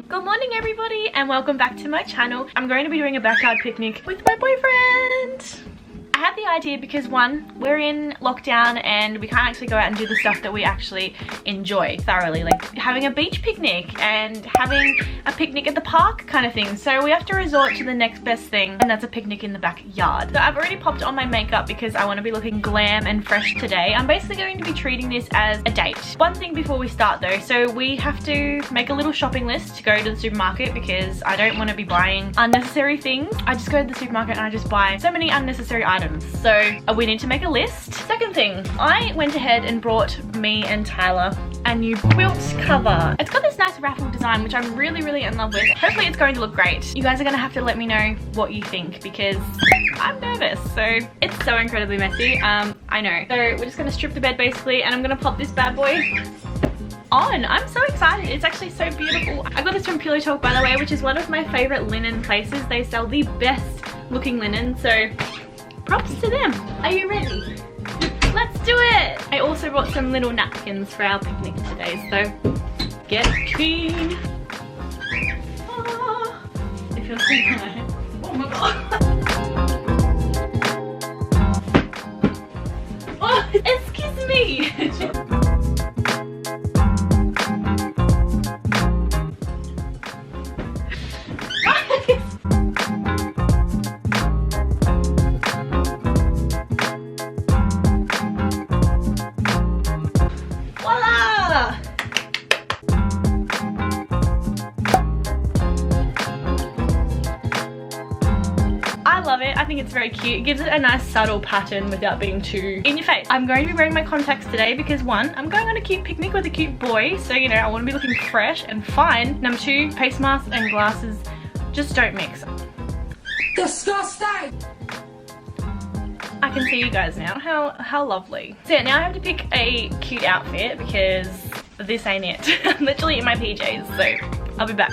Good morning everybody and welcome back to my channel. I'm going to be doing a backyard picnic with my boyfriend. I had the idea because one, we're in lockdown and we can't actually go out and do the stuff that we actually enjoy thoroughly, like having a beach picnic and having a picnic at the park kind of thing. So we have to resort to the next best thing, and that's a picnic in the backyard. So I've already popped on my makeup because I want to be looking glam and fresh today. I'm basically going to be treating this as a date. One thing before we start though, so we have to make a little shopping list to go to the supermarket because I don't want to be buying unnecessary things. I just go to the supermarket and I just buy so many unnecessary items. So we need to make a list. Second thing, I went ahead and brought me and Tyler a new quilt cover. It's got this nice raffle design which I'm really in love with. Hopefully it's going to look great. You guys are gonna have to let me know what you think because I'm nervous. So it's so incredibly messy. I know. So we're just gonna strip the bed basically and I'm gonna pop this bad boy on. I'm so excited. It's actually so beautiful. I got this from Pillow Talk, by the way, which is one of my favorite linen places. They sell the best looking linen, so props to them. Are you ready? Let's do it. I also brought some little napkins for our picnic today, so get clean. Oh, it feels so nice. Oh my god. Oh, excuse me. I think it's very cute. It gives it a nice subtle pattern without being too in your face. I'm going to be wearing my contacts today because one, I'm going on a cute picnic with a cute boy, so you know I want to be looking fresh and fine. Number two, face masks and glasses just don't mix. Disgusting! I can see you guys now. How lovely. So yeah, now I have to pick a cute outfit because this ain't it. I'm literally in my PJs, so I'll be back.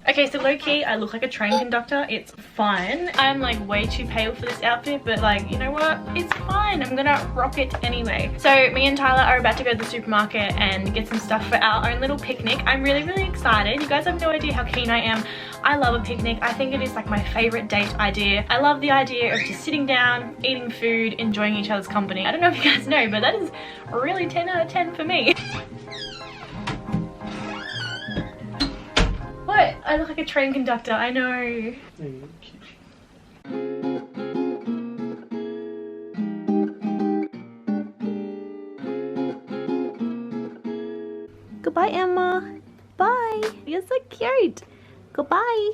Okay, so low-key, I look like a train conductor. It's fine. I'm like way too pale for this outfit, but like, you know what? It's fine. I'm gonna rock it anyway. So me and Tyler are about to go to the supermarket and get some stuff for our own little picnic. I'm really excited. You guys have no idea how keen I am. I love a picnic. I think it is like my favorite date idea. I love the idea of just sitting down, eating food, enjoying each other's company. I don't know if you guys know, but that is really 10 out of 10 for me. What? I look like a train conductor, I know. Goodbye, Emma. Bye. You're so cute. Goodbye.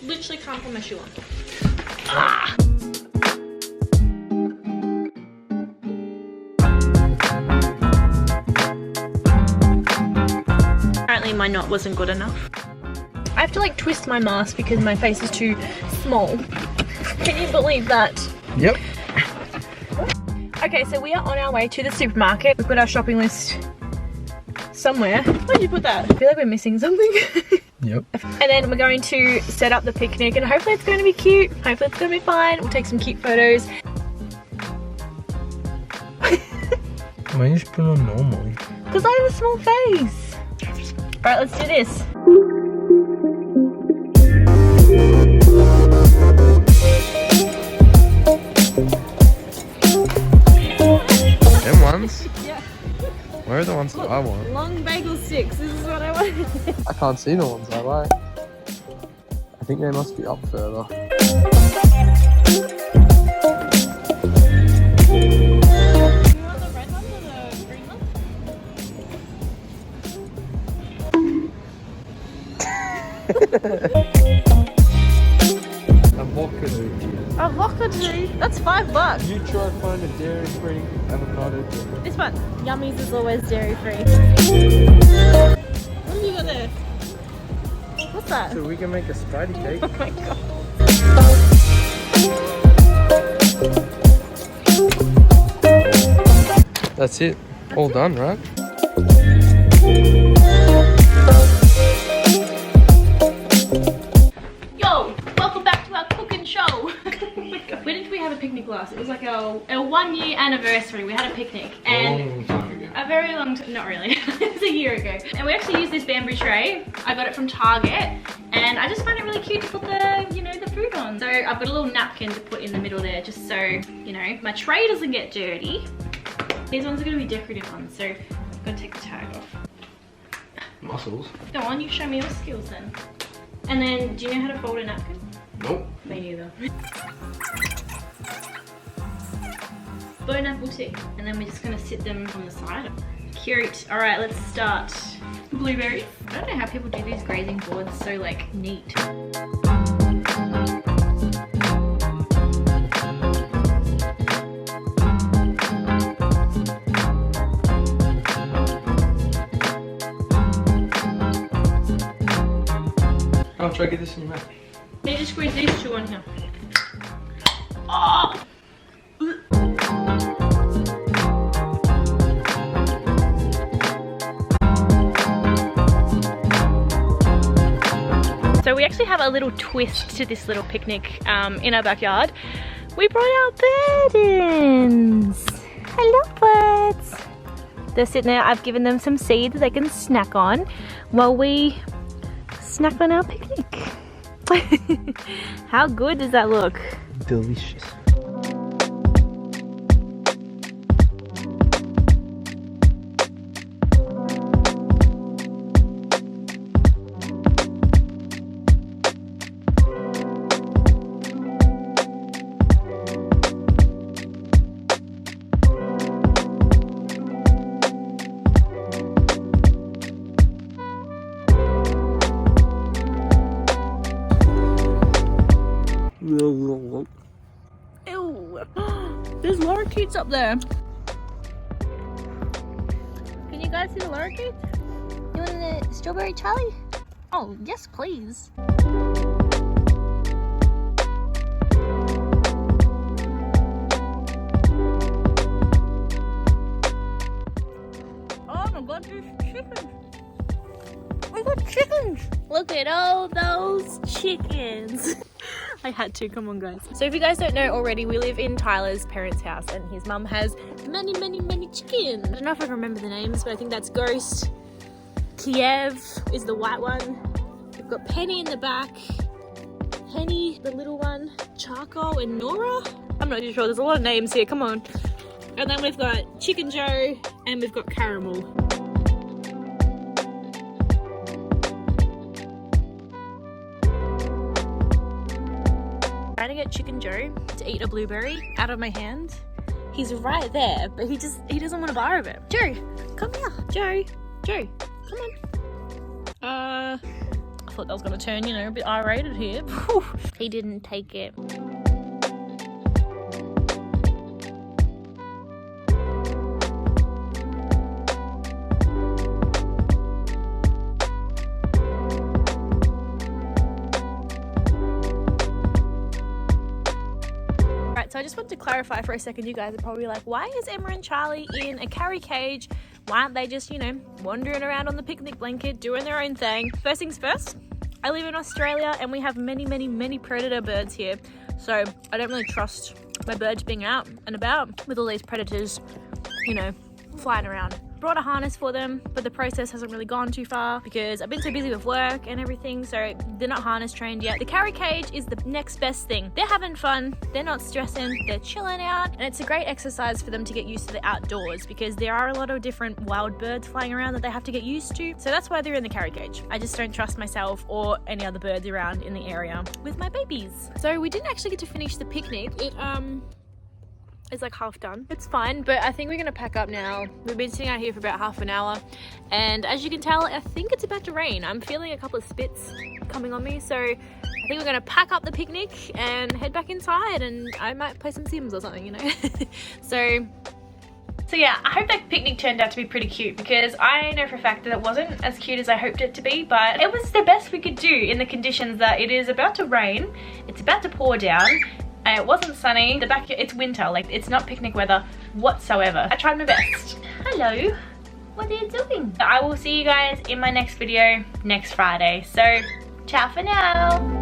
Literally can't put my shoe on. Ah! Apparently my knot wasn't good enough. I have to like twist my mask because my face is too small. Can you believe that? Yep. Okay, so we are on our way to the supermarket. We've got our shopping list somewhere. Where did you put that? I feel like we're missing something. Yep. And then we're going to set up the picnic and hopefully it's going to be cute. Hopefully it's going to be fine. We'll take some cute photos. Why don't you just put it on normally? Because I have a small face. Alright, let's do this. Them ones? Yeah. Where are the ones that I want? Long bagel sticks, this is what I wanted. I can't see the ones I like. I think they must be up further. Avocado? That's $5. You try to find a dairy-free avocado. This one, Yummies is always dairy free. What have you got there? What's that? So we can make a Spidey cake. Oh my god. That's it. All done, right? Yo, welcome back to our cooking show. When did we have a picnic last? It was like our 1 year anniversary. We had a picnic. And a very long time, not really, it was a year ago. And we actually used this bamboo tray. I got it from Target. And I just find it really cute to put the, you know, the food on. So I've got a little napkin to put in the middle there just so, you know, my tray doesn't get dirty. These ones are gonna be decorative ones, so I've got to take the tag off. Muscles. Go on, you show me your skills then. And then, do you know how to fold a napkin? Nope. Me neither. Bon appetit. And then we're just gonna sit them on the side. Cute. All right, let's start. Blueberries. I don't know how people do these grazing boards so like neat. I'll try to get this in your mouth. Need to squeeze these two on here. Oh! So we actually have a little twist to this little picnic in our backyard. We brought our bird-ins. Hello, birds. They're sitting there. I've given them some seeds they can snack on while we snack on our picnic. How good does that look? Delicious. Ew. There's lorikeets up there. Can you guys see the lorikeets? You want a strawberry Charlie? Oh, yes, please. Oh my god, there's chickens. We got chickens. Look at all those chickens. I had to, come on guys. So if you guys don't know already, we live in Tyler's parents' house and his mum has many chickens. I don't know if I can remember the names, but I think that's Ghost. Kiev is the white one. We've got Penny in the back. Penny, the little one. Charcoal and Nora. I'm not too sure, there's a lot of names here, come on. And then we've got Chicken Joe and we've got Caramel. Trying to get Chicken Joe to eat a blueberry out of my hand. He's right there, but he doesn't want a bar of it. Joe, come here. Joe, come on. I thought that was gonna turn, you know, a bit R-rated here. He didn't take it. So I just want to clarify for a second, you guys are probably like, why is Emma and Charlie in a carry cage? Why aren't they just, you know, wandering around on the picnic blanket, doing their own thing? First things first, I live in Australia and we have many predator birds here. So I don't really trust my birds being out and about with all these predators, you know, flying around. Brought a harness for them, but the process hasn't really gone too far because I've been so busy with work and everything, so they're not harness trained yet. The carry cage is the next best thing. They're having fun, they're not stressing, they're chilling out, and it's a great exercise for them to get used to the outdoors because there are a lot of different wild birds flying around that they have to get used to. So that's why they're in the carry cage. I just don't trust myself or any other birds around in the area with my babies. So we didn't actually get to finish the picnic. It's like half done. It's fine, but I think we're gonna pack up now. We've been sitting out here for about half an hour, and as you can tell, I think it's about to rain. I'm feeling a couple of spits coming on me, so I think we're gonna pack up the picnic and head back inside, and I might play some Sims or something, you know. So yeah, I hope that picnic turned out to be pretty cute because I know for a fact that it wasn't as cute as I hoped it to be, but it was the best we could do in the conditions that it is about to rain, it's about to pour down. It wasn't sunny. It's winter, like it's not picnic weather whatsoever. I tried my best. Hello, what are you doing? I will see you guys in my next video next Friday. So ciao for now.